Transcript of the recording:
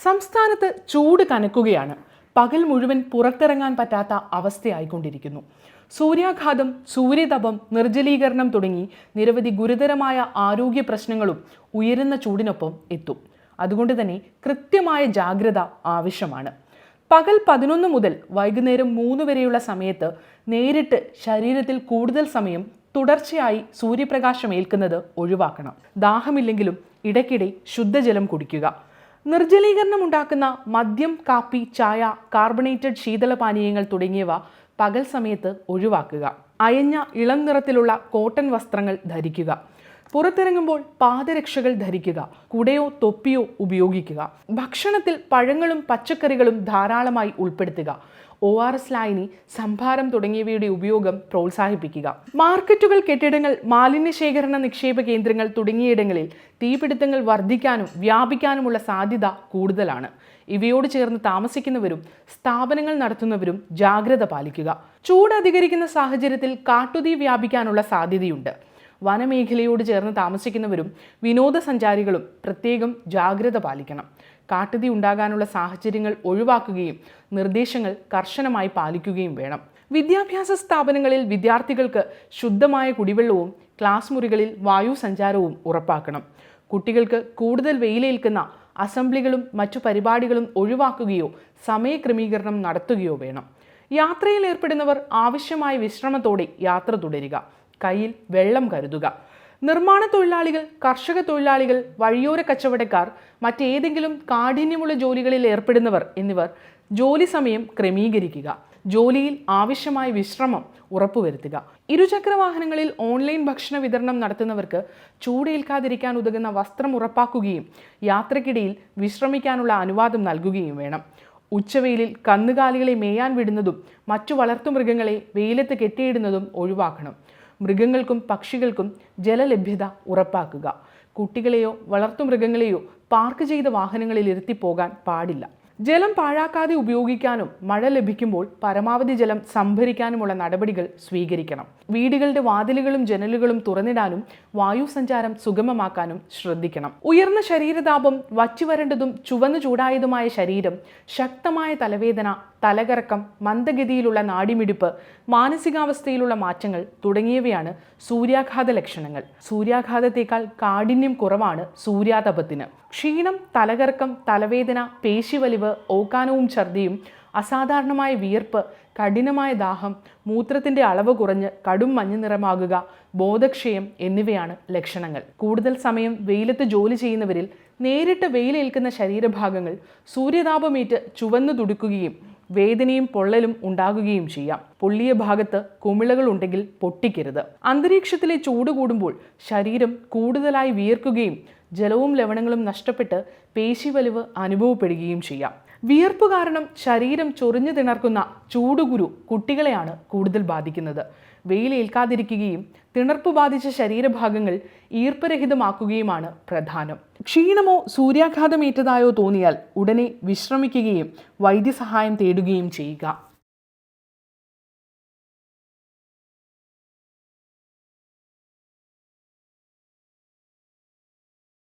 സംസ്ഥാനത്ത് ചൂട് കനക്കുകയാണ്. പകൽ മുഴുവൻ പുറത്തിറങ്ങാൻ പറ്റാത്ത അവസ്ഥയായിക്കൊണ്ടിരിക്കുന്നു. സൂര്യാഘാതം, സൂര്യതപം, നിർജ്ജലീകരണം തുടങ്ങി നിരവധി ഗുരുതരമായ ആരോഗ്യ പ്രശ്നങ്ങളും ഉയരുന്ന ചൂടിനൊപ്പം എത്തും. അതുകൊണ്ട് തന്നെ കൃത്യമായ ജാഗ്രത ആവശ്യമാണ്. പകൽ 11 മുതൽ വൈകുന്നേരം 3 വരെയുള്ള സമയത്ത് നേരിട്ട് ശരീരത്തിൽ കൂടുതൽ സമയം തുടർച്ചയായി സൂര്യപ്രകാശം ഏൽക്കുന്നത് ഒഴിവാക്കണം. ദാഹമില്ലെങ്കിലും ഇടയ്ക്കിടെ ശുദ്ധജലം കുടിക്കുക. നിർജ്ജലീകരണം ഉണ്ടാക്കുന്ന മദ്യം, കാപ്പി, ചായ, കാർബണേറ്റഡ് ശീതളപാനീയങ്ങൾ തുടങ്ങിയവ പകൽ സമയത്ത് ഒഴിവാക്കുക. അയഞ്ഞ ഇളം നിറത്തിലുള്ള കോട്ടൺ വസ്ത്രങ്ങൾ ധരിക്കുക. പുറത്തിറങ്ങുമ്പോൾ പാദരക്ഷകൾ ധരിക്കുക. കുടയോ തൊപ്പിയോ ഉപയോഗിക്കുക. ഭക്ഷണത്തിൽ പഴങ്ങളും പച്ചക്കറികളും ധാരാളമായി ഉൾപ്പെടുത്തുക. ORS ലായനി, സംഭാരം തുടങ്ങിയവയുടെ ഉപയോഗം പ്രോത്സാഹിപ്പിക്കുക. മാർക്കറ്റുകൾ, കെട്ടിടങ്ങൾ, മാലിന്യ ശേഖരണ നിക്ഷേപ കേന്ദ്രങ്ങൾ തുടങ്ങിയിടങ്ങളിൽ തീപിടുത്തങ്ങൾ വർദ്ധിക്കാനും വ്യാപിക്കാനുമുള്ള സാധ്യത കൂടുതലാണ്. ഇവയോട് ചേർന്ന് താമസിക്കുന്നവരും സ്ഥാപനങ്ങൾ നടത്തുന്നവരും ജാഗ്രത പാലിക്കുക. ചൂട് അധികരിക്കുന്ന സാഹചര്യത്തിൽ കാട്ടുതീ വ്യാപിക്കാനുള്ള സാധ്യതയുണ്ട്. വനമേഖലയോട് ചേർന്ന് താമസിക്കുന്നവരും വിനോദസഞ്ചാരികളും പ്രത്യേകം ജാഗ്രത പാലിക്കണം. കാട്ടുതീ ഉണ്ടാകാനുള്ള സാഹചര്യങ്ങൾ ഒഴിവാക്കുകയും നിർദ്ദേശങ്ങൾ കർശനമായി പാലിക്കുകയും വേണം. വിദ്യാഭ്യാസ സ്ഥാപനങ്ങളിൽ വിദ്യാർത്ഥികൾക്ക് ശുദ്ധമായ കുടിവെള്ളവും ക്ലാസ് മുറികളിൽ വായു സഞ്ചാരവും ഉറപ്പാക്കണം. കുട്ടികൾക്ക് കൂടുതൽ വെയിലേൽക്കുന്ന അസംബ്ലികളും മറ്റു പരിപാടികളും ഒഴിവാക്കുകയോ സമയക്രമീകരണം നടത്തുകയോ വേണം. യാത്രയിൽ ഏർപ്പെടുന്നവർ ആവശ്യമായ വിശ്രമത്തോടെ യാത്ര തുടരുക. കയ്യിൽ വെള്ളം കരുതുക. നിർമ്മാണ തൊഴിലാളികൾ, കർഷക തൊഴിലാളികൾ, വഴിയോര കച്ചവടക്കാർ, മറ്റേതെങ്കിലും കാഠിന്യമുള്ള ജോലികളിൽ ഏർപ്പെടുന്നവർ എന്നിവർ ജോലി സമയം ക്രമീകരിക്കുക. ജോലിയിൽ ആവശ്യമായ വിശ്രമം ഉറപ്പുവരുത്തുക. ഇരുചക്ര വാഹനങ്ങളിൽ ഓൺലൈൻ ഭക്ഷണ വിതരണം നടത്തുന്നവർക്ക് ചൂടേൽക്കാതിരിക്കാൻ ഉതകുന്ന വസ്ത്രം ഉറപ്പാക്കുകയും യാത്രക്കിടയിൽ വിശ്രമിക്കാനുള്ള അനുവാദം നൽകുകയും വേണം. ഉച്ചവെയിലിൽ കന്നുകാലികളെ മേയാൻ വിടുന്നതും മറ്റു വളർത്തുമൃഗങ്ങളെ വെയിലത്ത് കെട്ടിയിടുന്നതും ഒഴിവാക്കണം. മൃഗങ്ങൾക്കും പക്ഷികൾക്കും ജലലഭ്യത ഉറപ്പാക്കുക. കുട്ടികളെയോ വളർത്തുമൃഗങ്ങളെയോ പാർക്ക് ചെയ്ത വാഹനങ്ങളിൽ ഇരുത്തിപ്പോകാൻ പാടില്ല. ജലം പാഴാക്കാതെ ഉപയോഗിക്കാനും മഴ ലഭിക്കുമ്പോൾ പരമാവധി ജലം സംഭരിക്കാനുമുള്ള നടപടികൾ സ്വീകരിക്കണം. വീടുകളുടെ വാതിലുകളും ജനലുകളും തുറന്നിടാനും വായു സഞ്ചാരം സുഗമമാക്കാനും ശ്രദ്ധിക്കണം. ഉയർന്ന ശരീരതാപം, വറ്റിവരണ്ടതും ചുവന്നു ചൂടായതുമായ ശരീരം, ശക്തമായ തലവേദന, തലകറക്കം, മന്ദഗതിയിലുള്ള നാഡിമിടിപ്പ്, മാനസികാവസ്ഥയിലുള്ള മാറ്റങ്ങൾ തുടങ്ങിയവയാണ് സൂര്യാഘാത ലക്ഷണങ്ങൾ. സൂര്യാഘാതത്തേക്കാൾ കാഠിന്യം കുറവാണ് സൂര്യാതപത്തിന്. ക്ഷീണം, തലകറക്കം, തലവേദന, പേശിവലിവ്, ഓക്കാനവും ഛർദിയും, അസാധാരണമായ വിയർപ്പ്, കഠിനമായ ദാഹം, മൂത്രത്തിൻ്റെ അളവ് കുറഞ്ഞ് കടും മഞ്ഞ നിറമാകുക, ബോധക്ഷയം എന്നിവയാണ് ലക്ഷണങ്ങൾ. കൂടുതൽ സമയം വെയിലത്ത് ജോലി ചെയ്യുന്നവരിൽ നേരിട്ട് വെയിലേൽക്കുന്ന ശരീരഭാഗങ്ങൾ സൂര്യതാപമേറ്റ് ചുവന്നു തുടുക്കുകയും വേദനയും പൊള്ളലും ഉണ്ടാകുകയും ചെയ്യാം. പൊള്ളിയ ഭാഗത്ത് കുമിളകൾ ഉണ്ടെങ്കിൽ പൊട്ടിക്കരുത്. അന്തരീക്ഷത്തിലെ ചൂട് കൂടുമ്പോൾ ശരീരം കൂടുതലായി വിയർക്കുകയും ജലവും ലവണങ്ങളും നഷ്ടപ്പെട്ട് പേശിവലിവ് അനുഭവപ്പെടുകയും ചെയ്യാം. വിയർപ്പ് കാരണം ശരീരം ചൊറിഞ്ഞു തിണർക്കുന്ന ചൂടുകുരു കുട്ടികളെയാണ് കൂടുതൽ ബാധിക്കുന്നത്. വെയിലേൽക്കാതിരിക്കുകയും തിണർപ്പ് ബാധിച്ച ശരീരഭാഗങ്ങൾ ഈർപ്പരഹിതമാക്കുകയുമാണ് പ്രധാനം. ക്ഷീണമോ സൂര്യാഘാതമേറ്റതായോ തോന്നിയാൽ ഉടനെ വിശ്രമിക്കുകയും വൈദ്യസഹായം തേടുകയും ചെയ്യുക.